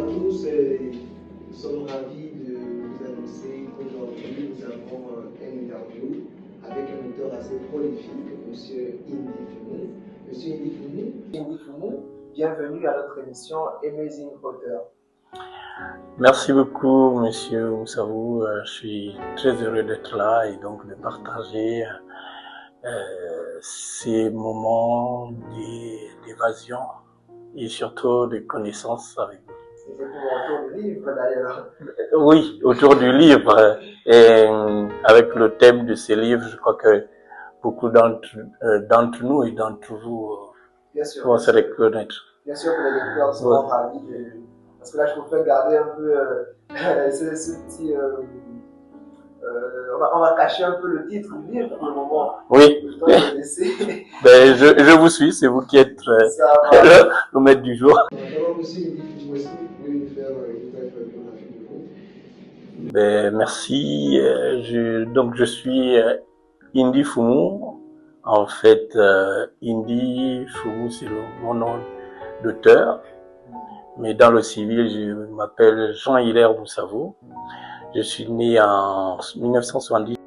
à tous, nous sommes ravis de vous annoncer qu'aujourd'hui nous avons un interview avec un auteur assez prolifique, M. Indy Fumu. M. Indy Fumu, bienvenue à notre émission Amazing Author. Merci beaucoup, Monsieur Moussavou. Je suis très heureux d'être là et donc de partager ces moments d'évasion et surtout de connaissances avec vous. C'est pour autour du livre d'ailleurs. Oui, autour du livre. Et avec le thème de ces livres, je crois que beaucoup d'entre nous et d'entre vous vont se reconnaître. Bien sûr que les lecteurs seront ravis de... Parce que là, je préfère garder un peu ce petit... on va cacher un peu le titre du livre pour le moment. Oui. Ben, je vous suis, c'est vous qui êtes le maître du jour. Ben, merci. Donc je suis Indy Fumu. En fait, Indy Fumu, c'est mon nom d'auteur. Mais dans le civil, je m'appelle Jean-Hilaire Moussavou. Je suis né en 1970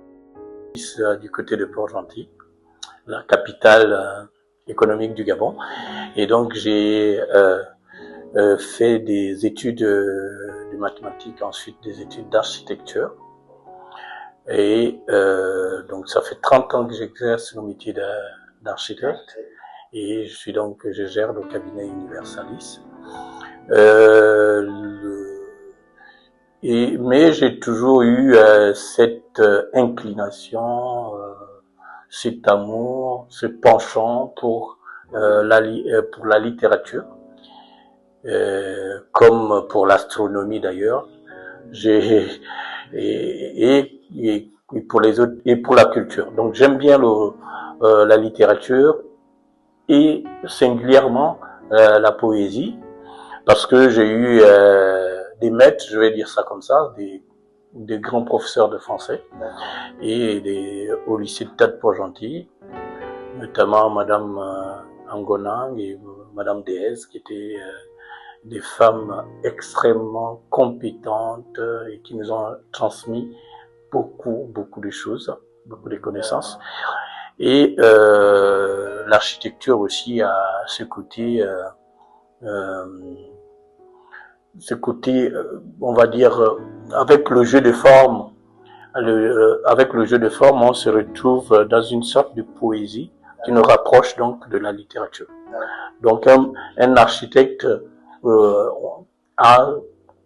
du côté de Port-Gentil, la capitale économique du Gabon. Et donc j'ai fait des études de mathématiques, ensuite des études d'architecture. Et donc ça fait 30 ans que j'exerce le métier d'architecte. Et je gère le cabinet Universalis. Mais j'ai toujours eu cette inclination, cet amour, ce penchant pour la littérature, comme pour l'astronomie d'ailleurs, et pour les autres, et pour la culture. Donc j'aime bien la littérature et singulièrement la poésie. Parce que j'ai eu des maîtres, je vais dire ça comme ça, des grands professeurs de français et au lycée de Tade Port-Gentil, notamment Madame Angonang et Madame Déez, qui étaient des femmes extrêmement compétentes et qui nous ont transmis beaucoup de choses, beaucoup de connaissances. Et l'architecture aussi a ce côté, on va dire, avec le jeu de forme, on se retrouve dans une sorte de poésie qui nous rapproche donc de la littérature. Donc un architecte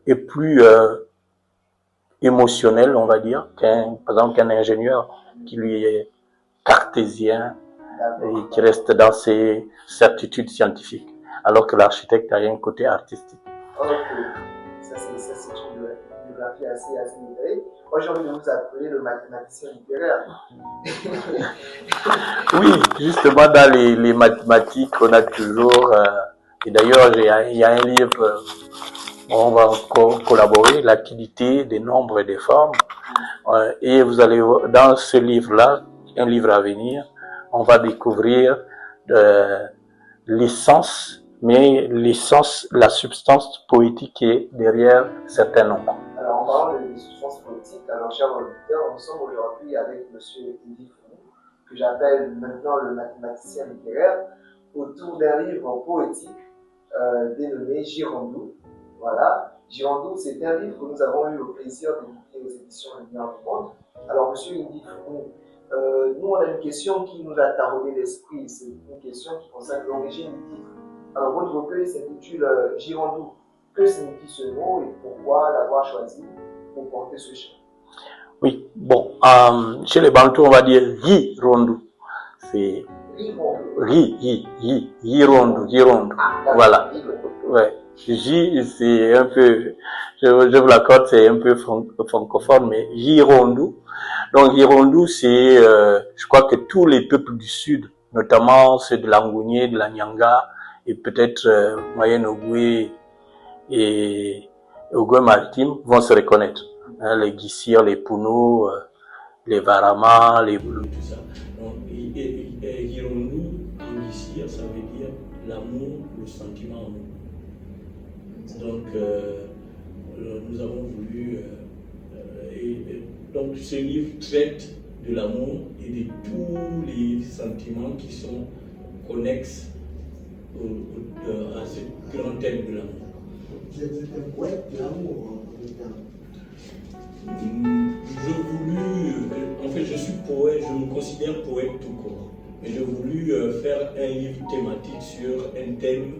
est plus émotionnel, on va dire, par exemple qu'un ingénieur qui lui est cartésien et qui reste dans ses certitudes scientifiques, alors que l'architecte a un côté artistique. Ok, ça c'est une biographie assez détaillée. Moi j'ai envie de vous appeler le mathématicien littéraire. Oui, justement dans les mathématiques, on a toujours, et d'ailleurs il y a un livre, on va collaborer, l'activité des nombres et des formes, et vous allez voir, dans ce livre-là, un livre à venir, on va découvrir l'essence, la substance poétique qui est derrière certains nombres. Alors en parlant de substance poétique, alors chers auditeurs, nous sommes aujourd'hui avec M. Indy Fumu, que j'appelle maintenant le mathématicien littéraire, autour d'un livre poétique dénommé Girondou. Voilà, Girondou, c'est un livre que nous avons eu le plaisir d'éditer aux éditions Lumière du Monde. Alors M. Indy Fumu, nous on a une question qui nous a taraudé l'esprit, c'est une question qui concerne l'origine du titre. Alors votre recueil s'intitule Girondou. Que signifie ce mot et pourquoi l'avoir choisi pour porter ce chant? Oui, bon, chez les Bantous on va dire Girondou. C'est Girondou. Voilà. Ouais. J, c'est un peu, je vous l'accorde, c'est un peu francophone, mais Girondou. Donc Girondou, c'est, je crois que tous les peuples du Sud, notamment ceux de l'Angounié, de la Nyanga, et peut-être Moyenne Ogoué et Ogoué maritime, vont se reconnaître. Hein, les Guissirs, les Pounou, les Varama, les Blou, tout ça. Donc, Girondou, en Guissir, ça veut dire l'amour, le sentiment en nous. Donc, nous avons voulu. Donc, ce livre traite de l'amour et de tous les sentiments qui sont connexes à ce grand thème de l'amour. Vous êtes un poète de l'amour, en fait, je suis poète, je me considère poète tout court. Mais j'ai voulu faire un livre thématique sur un thème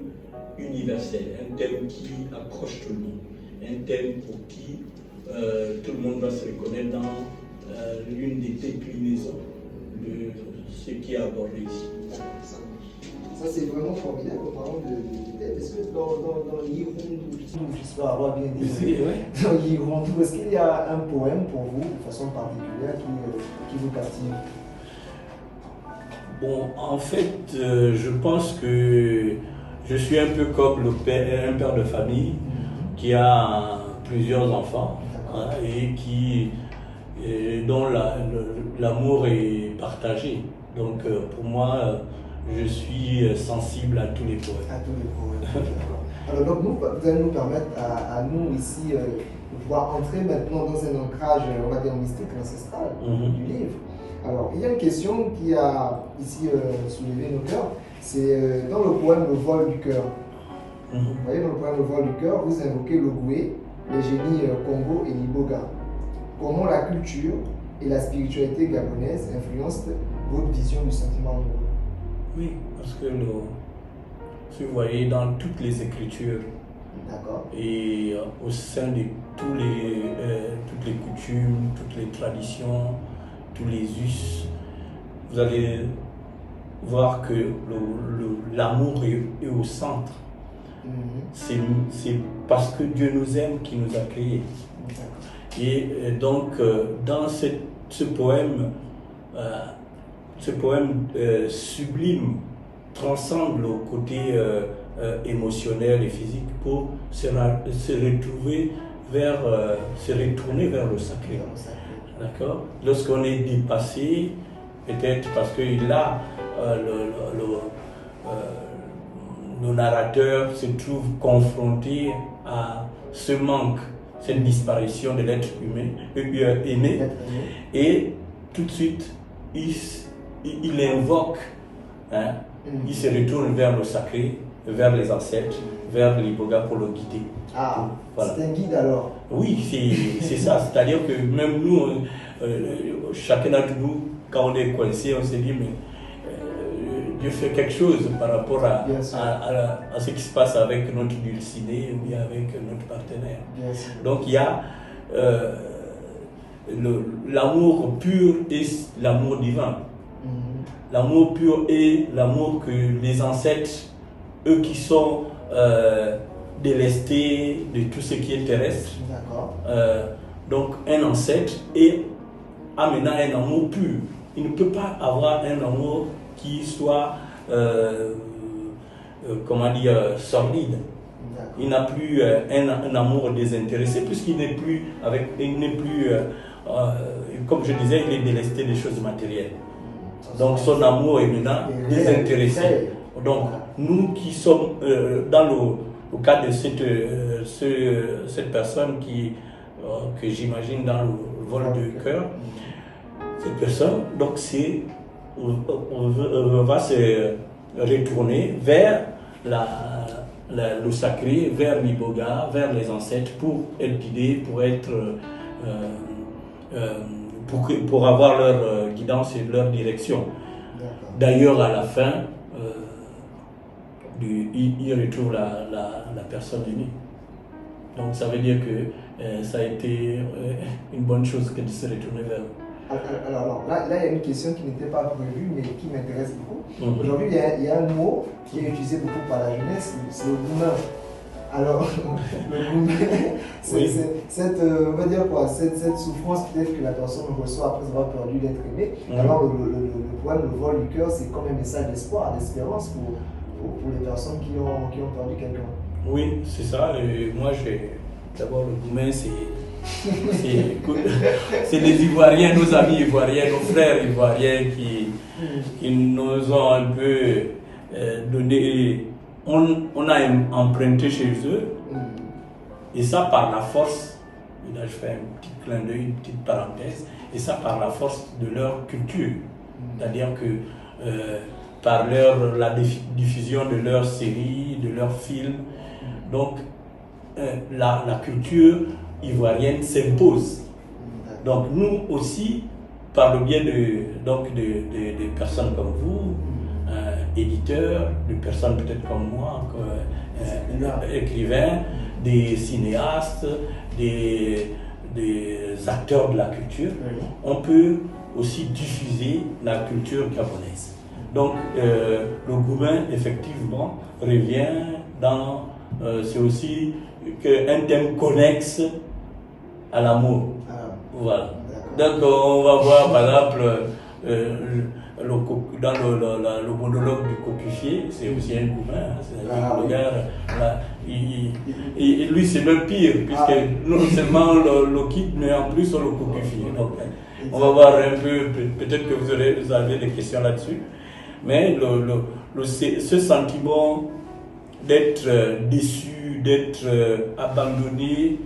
universel, un thème qui accroche tout le monde, un thème pour qui tout le monde va se reconnaître dans l'une des déclinaisons de ce qui est abordé ici. Ça, c'est vraiment formidable en parlant de thème. Est-ce que dans Yirondou, j'espère avoir bien dit, dans Yirondou, est-ce qu'il y a un poème pour vous, de façon particulière, qui vous captive? Bon, en fait, je pense que je suis un peu comme un père de famille qui a plusieurs enfants et dont l'amour est partagé. Donc, pour moi, je suis sensible à tous les poèmes. À tous les poèmes. Alors, donc, vous allez nous permettre à nous ici de pouvoir entrer maintenant dans un ancrage, on va dire, mystique, ancestral du livre. Alors, il y a une question qui a ici soulevé nos cœurs, c'est dans le poème Le vol du cœur. Vous voyez, dans le poème Le vol du cœur, vous invoquez le Goué, les génies Congo et Liboga. Comment la culture et la spiritualité gabonaise influencent votre vision du sentiment amoureux? Oui, parce que si vous voyez dans toutes les écritures et au sein de toutes les coutumes, toutes les traditions, tous les us, vous allez voir que l'amour est au centre. C'est parce que Dieu nous aime qu'il nous a créés. Et donc, dans ce poème sublime transcende le côté émotionnel et physique pour se retourner vers le sacré. D'accord? Lorsqu'on est dépassé, peut-être parce que là, le narrateur se trouve confronté à ce manque, cette disparition de l'être aimé, et tout de suite, il invoque, il se retourne vers le sacré, vers les ancêtres, vers l'Iboga pour le guider. Ah, voilà. C'est un guide alors? Oui, c'est ça. C'est-à-dire que même nous, chacun d'entre nous, quand on est coincé, on se dit, mais Dieu fait quelque chose par rapport à ce qui se passe avec notre dulciné ou bien avec notre partenaire. Donc il y a l'amour pur et l'amour divin. L'amour pur et l'amour que les ancêtres, eux qui sont délestés de tout ce qui est terrestre, donc un ancêtre a maintenant un amour pur. Il ne peut pas avoir un amour qui soit, sordide. Il n'a plus un amour désintéressé puisqu'il n'est plus comme je disais, il est délesté des choses matérielles. Donc son amour est maintenant désintéressé. Donc nous qui sommes dans le cas de cette personne que j'imagine dans le vol de cœur, cette personne, donc on va se retourner vers le sacré, vers l'Iboga, vers les ancêtres pour être guidé, pour avoir leur guidance et leur direction. D'ailleurs, à la fin, il retrouve la personne aimée. Donc ça veut dire que ça a été une bonne chose que de se retourner vers eux. Alors là, il y a une question qui n'était pas prévue, mais qui m'intéresse beaucoup. Aujourd'hui, il y a un mot qui est utilisé beaucoup par la jeunesse, c'est le boomer. Alors, le boomer, on va dire quoi, cette souffrance peut-être que la personne reçoit après avoir perdu d'être aimé. Alors, le poème, le vol du cœur, c'est comme un message d'espoir, d'espérance pour les personnes qui ont perdu quelqu'un. Oui, c'est ça. Et moi, d'abord, le boomer, c'est les Ivoiriens, nos amis Ivoiriens, nos frères Ivoiriens qui nous ont un peu donné on a emprunté chez eux, et ça par la force, et là je fais un petit clin d'œil, une petite parenthèse, et ça par la force de leur culture. C'est-à-dire que par la diffusion de leurs séries, de leurs films, donc la culture ivoirienne s'impose. Donc nous aussi, par le biais de personnes comme vous, éditeurs, de personnes peut-être comme moi, écrivains, des cinéastes, des acteurs de la culture, on peut aussi diffuser la culture gabonaise. Donc le Goumen, effectivement, revient dans... c'est aussi un thème connexe à l'amour. Voilà. Donc on va voir par exemple dans le monologue du cocufier, c'est aussi un Goumen, c'est-à-dire le gars, lui c'est même pire, puisque non seulement le quitte, mais en plus on le cocufie. Donc on va voir un peu, peut-être que vous avez des questions là-dessus, mais ce sentiment d'être déçu, d'être abandonné,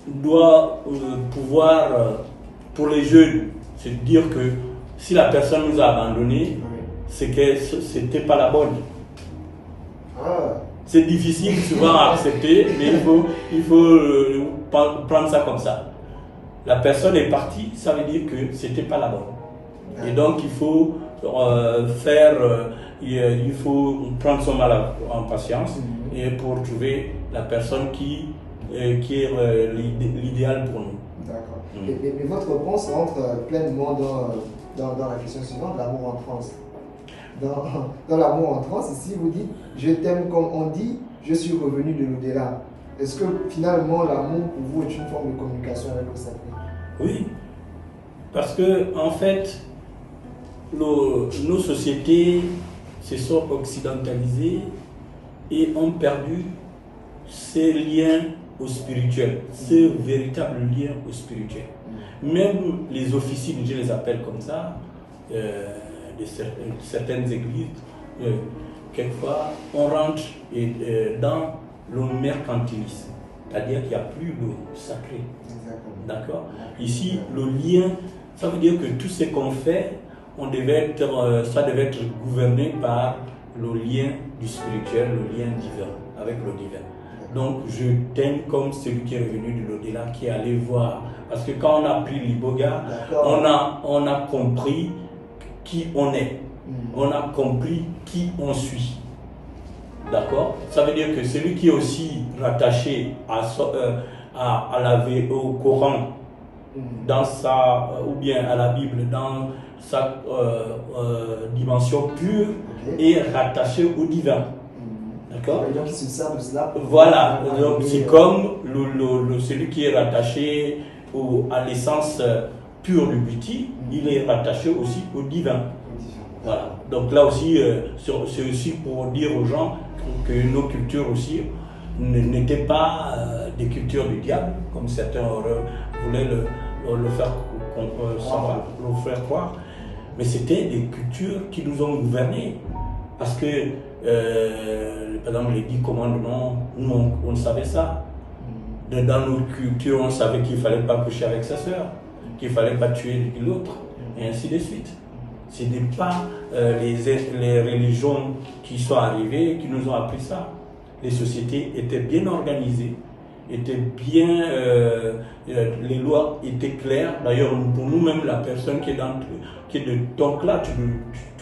doit pouvoir, pour les jeunes, se dire que si la personne nous a abandonnés, c'est que c'était pas la bonne. C'est difficile souvent à accepter, mais il faut prendre ça comme ça. La personne est partie, ça veut dire que c'était pas la bonne. Et donc il faut il faut prendre son mal en patience et pour trouver la personne qui est l'idéal pour nous. D'accord. Mais votre réponse rentre pleinement dans la question suivante, l'amour en France. Dans l'amour en France, ici vous dites « je t'aime comme on dit, je suis revenu de l'au-delà ». Est-ce que finalement l'amour pour vous est une forme de communication avec le sacré? Oui, parce que en fait, nos sociétés se sont occidentalisées et ont perdu ces liens au spirituel, ces véritables liens au spirituel. Même les officines, je les appelle comme ça, de certaines églises, quelquefois on rentre dans le mercantilisme, c'est-à-dire qu'il n'y a plus le sacré. D'accord? Ici, le lien, ça veut dire que tout ce qu'on fait, ça devait être gouverné par le lien du spirituel, le lien divin, avec le divin. Donc, je t'aime comme celui qui est revenu de l'au-delà, qui est allé voir. Parce que quand on a pris l'Iboga, on a compris qui on est. On a compris qui on suit. D'accord? Ça veut dire que celui qui est aussi rattaché au Coran, ou bien à la Bible, dans sa dimension pure, est rattaché au divin. D'accord? Donc il se sert de cela. Voilà, donc c'est comme celui qui est rattaché à l'essence pure du Biti, il est rattaché aussi au divin. Voilà. Donc là aussi, c'est aussi pour dire aux gens que nos cultures aussi n'étaient pas des cultures du diable, comme certains voulaient le faire croire, mais c'était des cultures qui nous ont gouvernés. Parce que, par exemple, les 10 commandements, nous, on savait ça. Dans nos cultures, on savait qu'il ne fallait pas coucher avec sa sœur, qu'il ne fallait pas tuer l'autre, et ainsi de suite. Ce n'est pas les religions qui sont arrivées qui nous ont appris ça. Les sociétés étaient bien organisées, étaient bien, les lois étaient claires. D'ailleurs, pour nous-mêmes, la personne qui est de ton clan, tu ne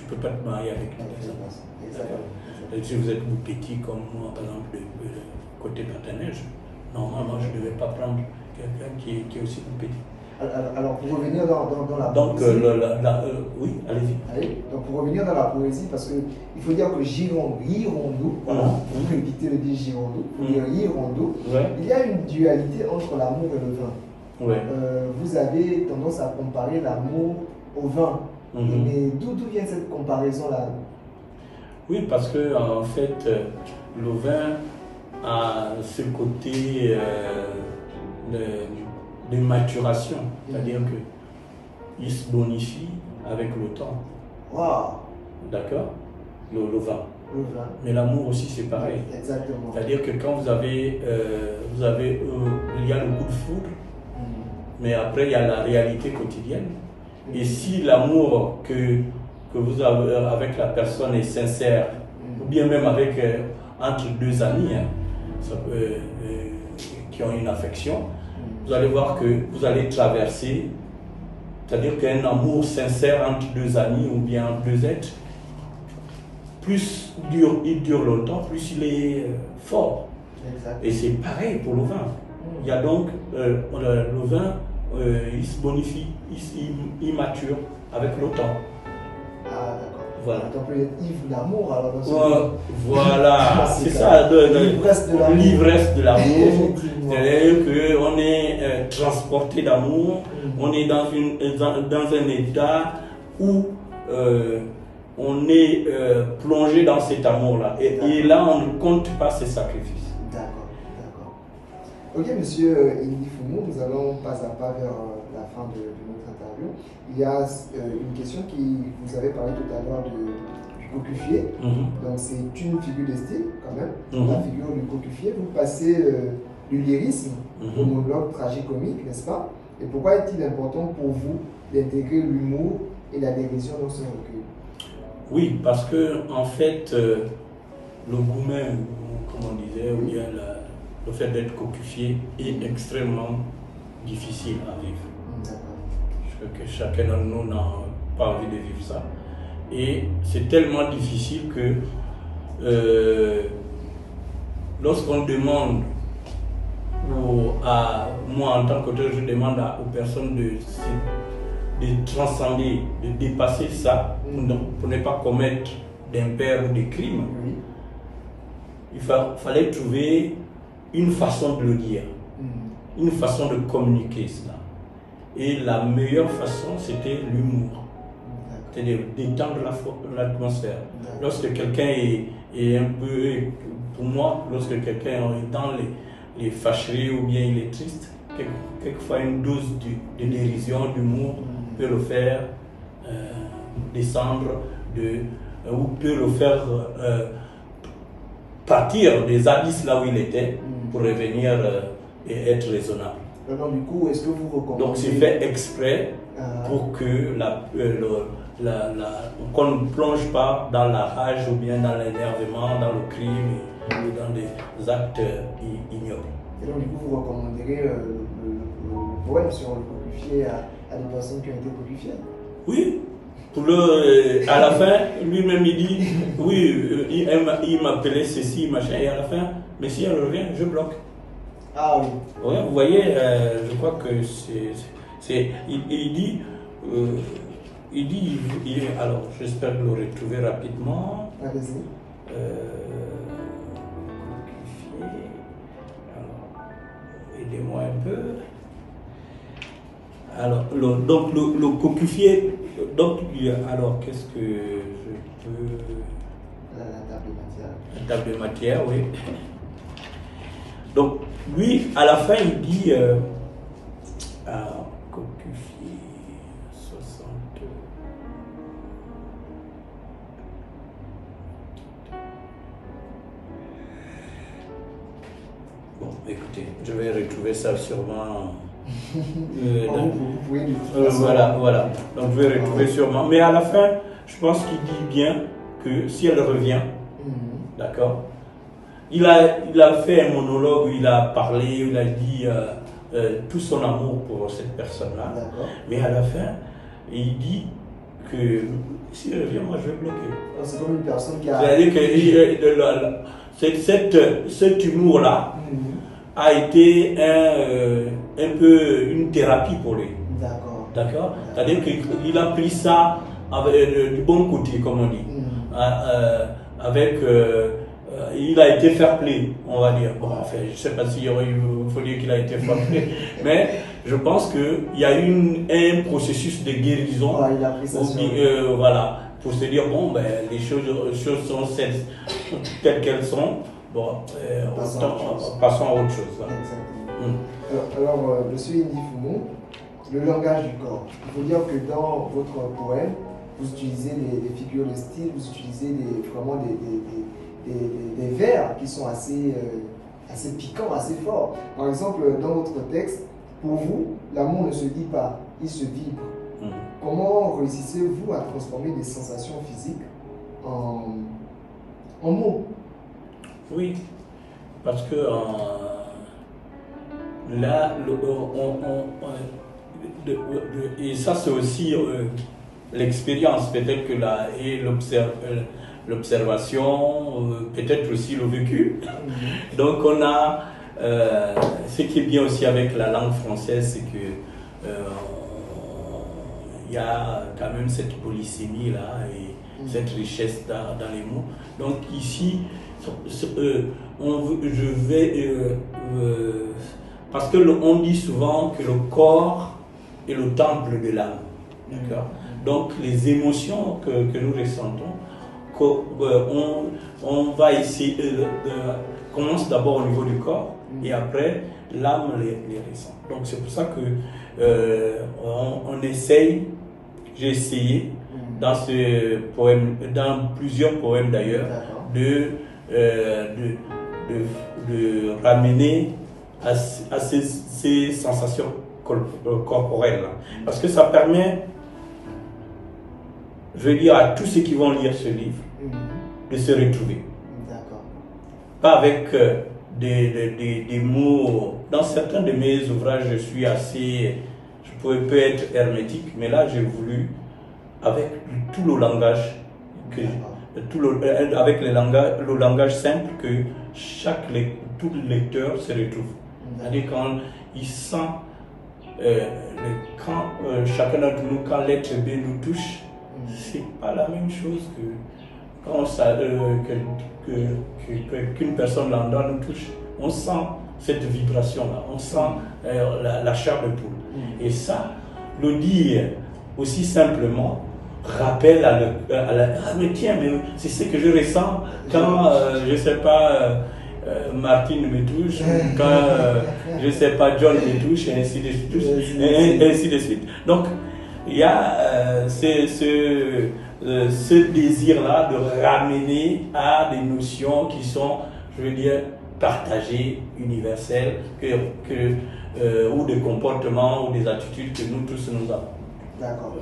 peux pas te marier avec une personne. Si vous êtes petit comme moi, par exemple, de côté paternel, normalement, je ne devais pas prendre quelqu'un qui est aussi petit. Alors, pour revenir dans la poésie... oui, allez-y. Allez, donc, pour revenir dans la poésie, parce qu'il faut dire que Rirondou, voilà, pour éviter de dire Girondou, pour dire Rirondou, il y a une dualité entre l'amour et le vin. Ouais. Vous avez tendance à comparer l'amour au vin. Mais d'où vient cette comparaison-là? Oui, parce que en fait, le vin a ce côté de maturation, c'est-à-dire qu'il se bonifie avec le temps. Wow. D'accord? Le vin. le vin. Mais l'amour aussi, c'est pareil. Exactement. C'est-à-dire que quand il y a le coup de foudre, mais après, il y a la réalité quotidienne. Et si l'amour que vous avez avec la personne est sincère, ou bien même avec entre deux amis, hein, ça peut, qui ont une affection, vous allez voir que vous allez traverser, c'est-à-dire qu'un amour sincère entre deux amis ou bien entre deux êtres, plus il dure longtemps, plus il est fort. Exact. Et c'est pareil pour le vin. Il y a donc le vin, il se bonifie, il mature avec le temps. Ah d'accord. Voilà. Donc on peut être ivre d'amour alors dans ce voilà, c'est ça, l'ivresse de l'amour. C'est-à-dire qu'on est transporté d'amour, on est dans un état où on est plongé dans cet amour-là. Et là, on ne compte pas ses sacrifices. D'accord, d'accord. Ok, monsieur Indy Fumu, nous allons pas à pas vers la fin de notre interview. Il y a une question qui vous avez parlé tout à l'heure du cocufier. Donc, c'est une figure de style, quand même. La figure du cocufier. Vous passez du lyrisme au monologue tragicomique, n'est-ce pas? Et pourquoi est-il important pour vous d'intégrer l'humour et la dérision dans ce recueil? Oui, parce que en fait, le gourmet, comme on disait, ou bien le fait d'être cocufié est extrêmement difficile à vivre. Je crois que chacun de nous n'a pas envie de vivre ça. Et c'est tellement difficile que lorsqu'on demande, moi en tant qu'auteur, je demande aux personnes de transcender, de dépasser ça, pour ne pas commettre d'impairs ou de crimes. Il fallait trouver une façon de le dire, une façon de communiquer cela. Et la meilleure façon, c'était l'humour. C'est-à-dire détendre l'atmosphère. Lorsque quelqu'un est un peu, pour moi, lorsque quelqu'un est dans les fâcheries ou bien il est triste, quelquefois une dose de dérision, d'humour peut le faire descendre ou peut le faire partir des abysses là où il était pour revenir et être raisonnable. Donc, du coup, est-ce que vous recommandez... Donc c'est fait exprès pour que qu'on ne plonge pas dans la rage ou bien dans l'énervement, dans le crime ou dans des actes ignobles. Et donc, du coup, vous recommanderez le poème sur le cocufier à des personnes qui ont été cocufiées? Oui. À la fin, lui-même il dit, oui, il m'appelait ceci, machin, et à la fin, mais si elle revient, je bloque. Ah oui. Ouais, vous voyez, je crois que il dit, alors j'espère le retrouver rapidement. Allez-y. Alors, aidez-moi un peu. Alors, donc le cocufier, donc, alors qu'est-ce que je peux... La table de matière. La table de matière, oui. Donc, lui, à la fin, il dit... cocufier, 60... Bon, écoutez, je vais retrouver ça sûrement... vous pouvez voilà. Donc je vais retrouver sûrement. Mais à la fin, je pense qu'il dit bien que si elle revient, d'accord, il a fait un monologue où il a parlé, où il a dit tout son amour pour cette personne-là. Mais à la fin, il dit que si elle revient, moi je vais bloquer. C'est comme une personne qui a... C'est-à-dire que cet humour-là a été un peu une thérapie pour lui. D'accord. C'est-à-dire qu'il a pris ça avec, du bon côté, comme on dit. Il a été fair play, on va dire. Bon, enfin, je ne sais pas s'il faut dire qu'il a été fair play, mais je pense qu'il y a eu un processus de guérison. Il a pris ça voilà, pour se dire, bon, ben, les choses sont telles qu'elles sont. Bon, passons à autre chose. Alors, monsieur Indy Fumu, le langage du corps. Il faut dire que dans votre poème, vous utilisez des figures de style, vous utilisez vraiment des vers qui sont assez piquants, assez forts. Par exemple, dans votre texte, pour vous, l'amour ne se dit pas, il se vibre. Comment réussissez-vous à transformer des sensations physiques en mots? Oui, parce que là, et ça c'est aussi l'expérience, peut-être que là, et l'observation, peut-être aussi le vécu. Donc on a, ce qui est bien aussi avec la langue française, c'est que il y a quand même cette polysémie là et cette richesse dans les mots. Donc ici, parce que on dit souvent que le corps est le temple de l'âme. D'accord. Donc les émotions que nous ressentons, on va essayer commence d'abord au niveau du corps et après l'âme les ressent. Donc c'est pour ça que on essaye, j'ai essayé dans ce poème, dans plusieurs poèmes d'ailleurs, de ramener à ces sensations corporelles. Parce que ça permet, je veux dire, à tous ceux qui vont lire ce livre, de se retrouver. Pas avec des mots. Dans certains de mes ouvrages, je suis assez, peux être hermétique, mais là j'ai voulu, avec tout le langage, avec le langage simple, que tout lecteur se retrouve. C'est-à-dire quand il sent, quand chacun d'entre nous, quand l'être B nous touche, c'est pas la même chose que quand qu'une personne lambda nous touche. On sent cette vibration-là, on sent la chair de poule. Et ça, le dire aussi simplement, rappelle mais tiens, mais c'est ce que je ressens quand, je sais pas, Martine me touche, quand, je sais pas, John me touche, et ainsi de suite. Donc, il y a ce désir-là de ramener à des notions qui sont, je veux dire, partagées, universelles, ou des comportements ou des attitudes que nous tous nous avons. D'accord.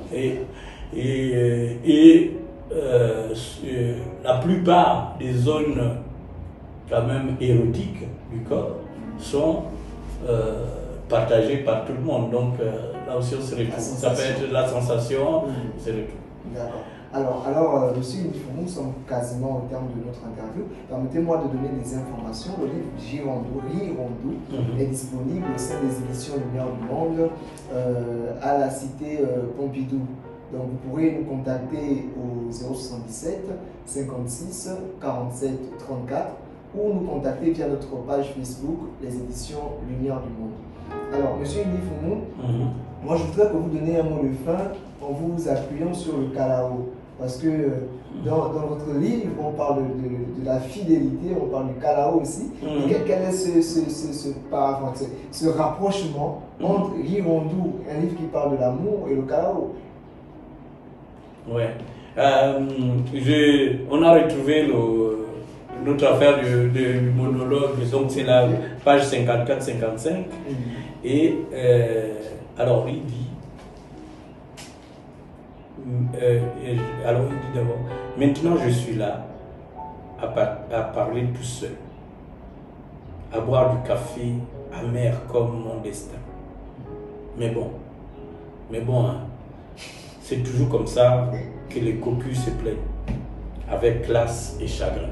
Et la plupart des zones quand même érotiques du corps sont partagées par tout le monde. Donc là aussi on se retrouve. Ça peut être la sensation, on se retrouve. D'accord. Alors, monsieur Indifou, nous sommes quasiment au terme de notre interview. Permettez-moi de donner des informations. Le livre Rirondou est disponible au sein des éditions Lumière du Monde à la cité Pompidou. Donc, vous pourrez nous contacter au 077 56 47 34 ou nous contacter via notre page Facebook, les éditions Lumière du Monde. Alors, monsieur Indifou, moi je voudrais que vous donniez un mot de fin en vous appuyant sur le Kalao. Parce que dans votre livre, on parle de la fidélité, on parle du Kalao aussi. Quel est ce rapprochement entre Rirondou, un livre qui parle de l'amour, et le Kalao? Ouais. On a retrouvé notre affaire de monologue, donc c'est la page 54-55. Et alors il dit, d'abord, maintenant je suis là à parler tout seul, à boire du café amer comme mon destin. Mais bon, hein, c'est toujours comme ça que les cocus se plaignent, avec classe et chagrin.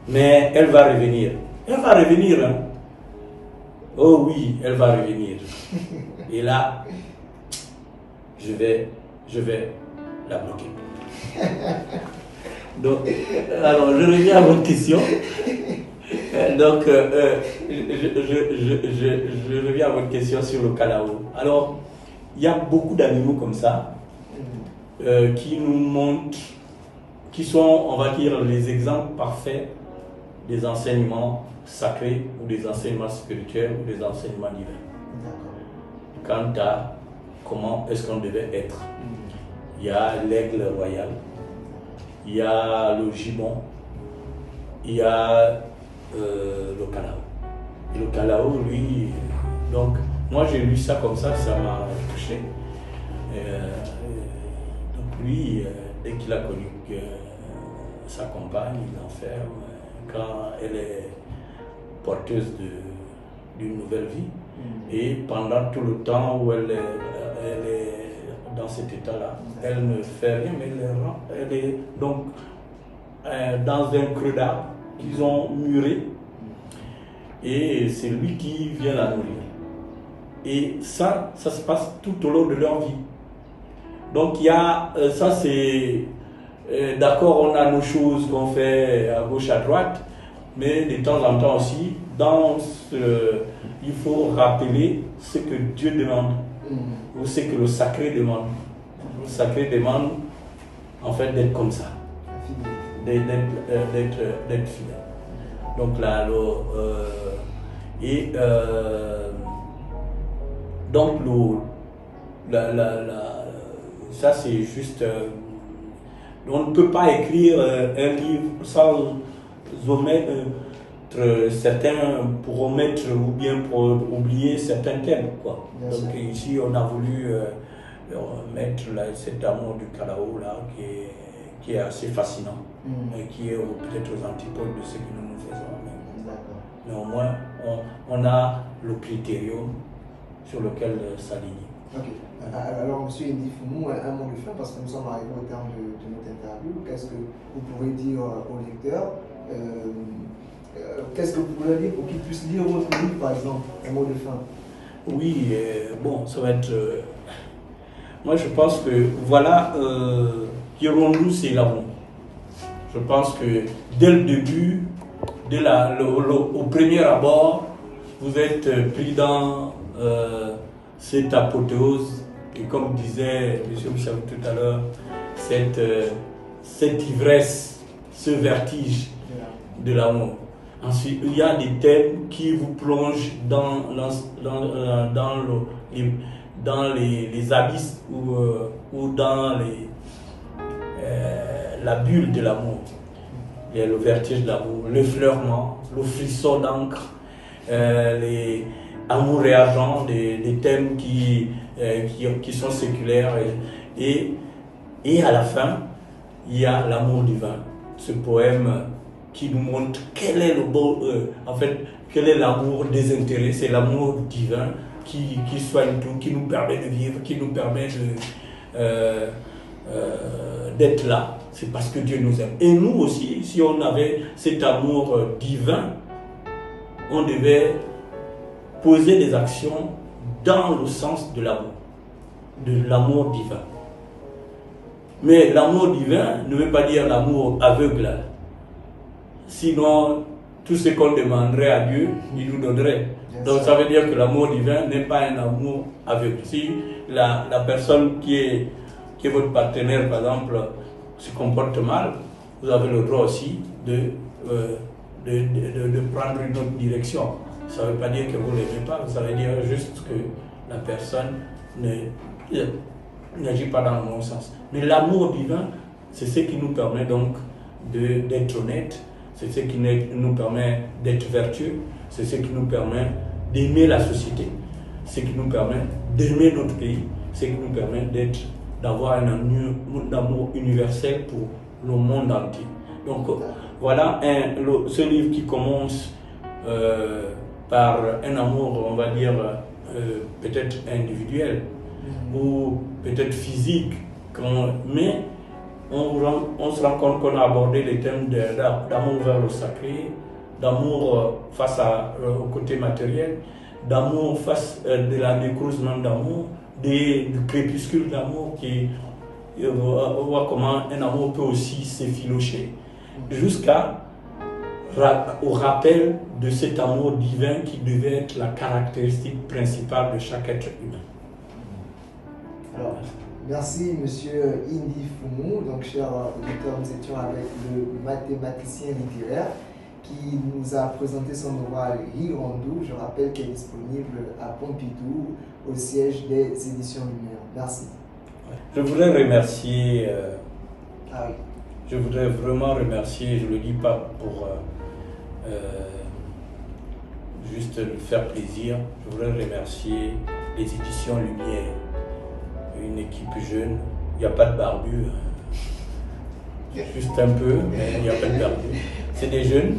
Mais elle va revenir. Elle va revenir, hein. Oh oui, elle va revenir. Et là, je vais la bloquer. Donc, alors, je reviens à votre question. Donc, je reviens à votre question sur le Kalao. Alors, il y a beaucoup d'animaux comme ça qui nous montrent, qui sont, on va dire, les exemples parfaits des enseignements sacrés ou des enseignements spirituels ou des enseignements divins. Quant à comment est-ce qu'on devait être. Il y a l'aigle royal, il y a le gibbon, il y a le calao. Et le calao, lui, donc moi j'ai lu ça comme ça m'a touché. Donc lui, dès qu'il a connu sa compagne, il l'enferme, quand elle est porteuse d'une nouvelle vie. Et pendant tout le temps où elle est dans cet état-là, elle ne fait rien, mais elle est donc dans un creux d'arbre qu'ils ont muré. Et c'est lui qui vient la nourrir. Et ça se passe tout au long de leur vie. Donc il y a, ça c'est, d'accord, on a nos choses qu'on fait à gauche, à droite, mais de temps en temps aussi, il faut rappeler ce que Dieu demande, ou ce que le sacré demande. Le sacré demande, en fait, d'être comme ça, d'être fidèle. Donc là, donc ça c'est juste, on ne peut pas écrire un livre sans omettre certains, pour omettre ou bien pour oublier certains thèmes, quoi. Donc ici on a voulu mettre cet amour du calao là qui est assez fascinant, et qui est peut-être aux antipodes de ce que nous faisons. Mais au moins on a le critérium sur lequel s'aligner. Ok. Alors, M. Indy Foumou, un mot de fin, parce que nous sommes arrivés au terme de notre interview. Qu'est-ce que vous pourrez dire aux lecteurs? Qu'est-ce que vous pourrez dire pour qu'ils puissent lire votre livre, par exemple? Un mot de fin. Oui, bon, ça va être... moi, je pense que, voilà, Hirondou, c'est l'amour. Je pense que dès le début, au premier abord, vous êtes pris dans cette apothéose, et comme disait M. Michel tout à l'heure, cette ivresse, ce vertige de l'amour. Ensuite, il y a des thèmes qui vous plongent dans les abysses ou dans la bulle de l'amour. Il y a le vertige de l'amour, l'effleurement, le frisson d'encre, les amours réagents, des thèmes qui sont séculaires. Et à la fin, il y a l'amour divin, ce poème qui nous montre quel est quel est l'amour désintéressé. C'est l'amour divin qui soigne tout, qui nous permet de vivre, qui nous permet d'être là. C'est parce que Dieu nous aime. Et nous aussi, si on avait cet amour divin, on devait poser des actions dans le sens de l'amour divin. Mais l'amour divin ne veut pas dire l'amour aveugle. Sinon, tout ce qu'on demanderait à Dieu, il nous donnerait. Donc ça veut dire que l'amour divin n'est pas un amour aveugle. Si la personne qui est votre partenaire, par exemple, se comporte mal, vous avez le droit aussi de prendre une autre direction. Ça ne veut pas dire que vous ne l'aimez pas, ça veut dire juste que la personne n'agit pas dans le bon sens. Mais l'amour divin, c'est ce qui nous permet donc d'être honnête, c'est ce qui nous permet d'être vertueux, c'est ce qui nous permet d'aimer la société, ce qui nous permet d'aimer notre pays, ce qui nous permet d'avoir un amour universel pour le monde entier. Donc voilà ce livre qui commence par un amour, on va dire, peut-être individuel ou peut-être physique, mais on se rend compte qu'on a abordé les thèmes d'amour vers le sacré, d'amour face au côté matériel, d'amour face de la nécrose même d'amour, du crépuscule d'amour on voit comment un amour peut aussi s'effilocher, au rappel de cet amour divin qui devait être la caractéristique principale de chaque être humain. Alors, merci Monsieur Indy Foumou. Donc, chers auditeurs, nous étions avec le mathématicien littéraire qui nous a présenté son ouvrage Girondou. Je rappelle qu'elle est disponible à Pompidou, au siège des éditions Lumière. Merci. Je voudrais remercier, Ah oui. je voudrais vraiment remercier, je ne le dis pas pour juste lui faire plaisir, je voudrais remercier les éditions Lumière, une équipe jeune, il n'y a pas de barbu, juste un peu, mais il n'y a pas de barbu. C'est des jeunes,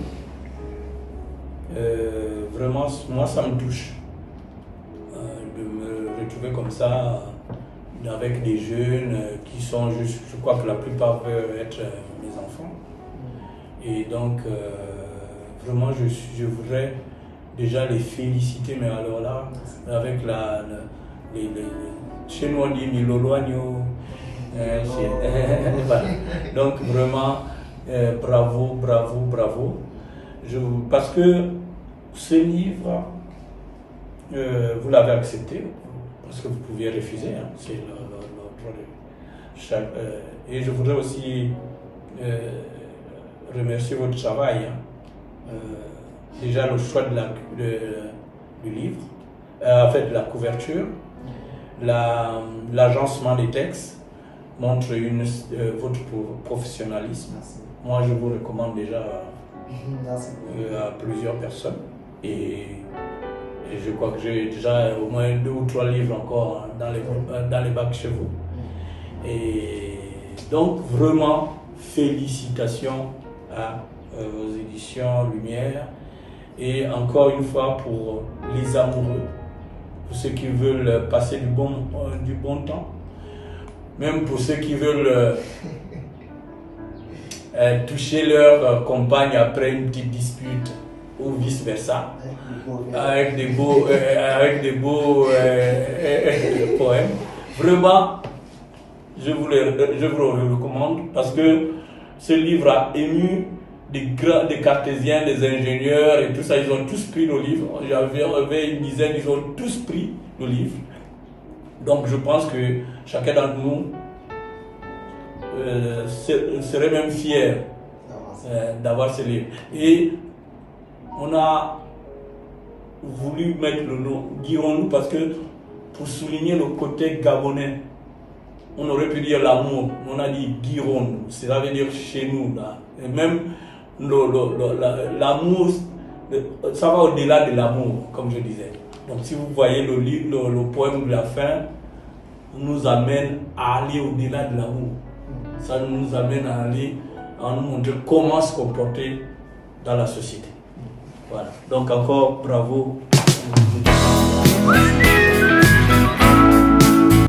vraiment, moi ça me touche de me retrouver comme ça, avec des jeunes qui sont juste, je crois que la plupart peuvent être mes enfants. Et donc, vraiment, je voudrais déjà les féliciter, mais alors là, avec chez nous on dit Miloloagno. Voilà. Donc vraiment, bravo, bravo, bravo. Parce que ce livre, vous l'avez accepté, parce que vous pouviez refuser, hein, c'est le droit de chaque. Et je voudrais aussi remercier votre travail. Hein. Déjà le choix du livre, en fait de la couverture, l'agencement des textes montre votre professionnalisme. Merci. Moi je vous recommande déjà Merci. À plusieurs personnes. Et je crois que j'ai déjà au moins 2 ou 3 livres encore dans les bacs chez vous. Et donc vraiment, félicitations aux éditions Lumière. Et encore une fois pour les amoureux, pour ceux qui veulent passer du bon temps, même pour ceux qui veulent toucher leur compagne après une petite dispute ou vice versa, avec des beaux poèmes. Vraiment, je vous le recommande parce que ce livre a ému des cartésiens, des ingénieurs et tout ça. Ils ont tous pris le livre. J'avais une dizaine, ils ont tous pris le livre. Donc je pense que chacun d'entre nous serait même fier d'avoir ce livre. Et on a voulu mettre le nom Girondou parce que pour souligner le côté gabonais, on aurait pu dire l'amour, on a dit Girondou, cela veut dire chez nous là. Et même l'amour, ça va au-delà de l'amour, comme je disais. Donc si vous voyez le poème de la fin, nous amène à aller au-delà de l'amour. Ça nous amène à nous montrer comment se comporter dans la société. Voilà. Donc encore bravo.